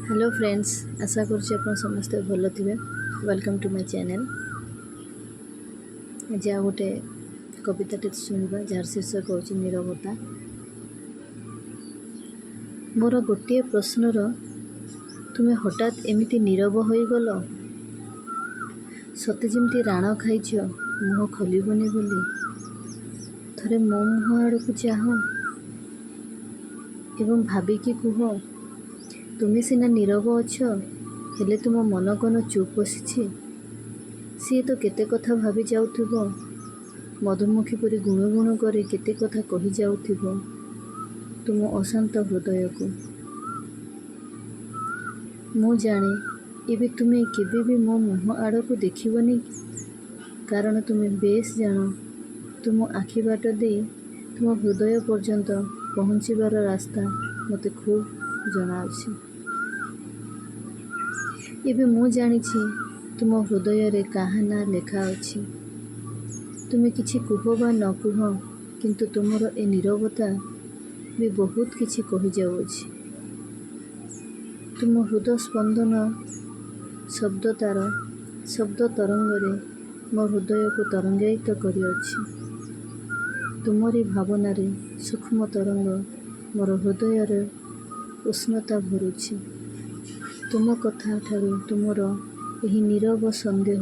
Hello friends, आशा करुच्ची आप समस्ते भल थे। Welcome to my channel. आज आ गोटे कविताटे शुणा जार शीर्षक हूँ नीरवता। मोर गोटे प्रश्नर तुम्हें हठात एमती नीरव हो गल, सते जमी राण खाइछ मुह खोलबनी बोली। थरे मो मुह आड़ को चाह एवं भाविकी कुह, तुम्हें सीना नीरव अछ हेले तुम मन कौन चुप बसी। सी तो केते कथा भावी जाउथिबो, मधुमक्खी परी गुणु गुणु करे केते कथा कही जाउथिबो तुम अशांत हृदय को। मु जाने एबे तुम्हें केबे भी मो मुह आड़ को देखिबनी, कारण तुम्हें बेस जान तुम आखि बाट दे तुम हृदय पर्यंत पहुँचीबार रास्ता मते खूब जना अछि। एबे मु जानिछि तुम हृदय रे काहा ना लेखा अछि। तुम्हें किछि कुह बा न कुह, किंतु तुमर ए नीरवता भी बहुत किछि कहि जाउछि। तुम हृदय स्पंदन शब्द तरंग रे मो हृदय को तरंगायित करिअछि। तुमरी भावना रे सूक्ष्म तरंग मोर हृदय रे उष्णता भरुछि। तुम कथा ठारू तुमर एही नीरव संदेश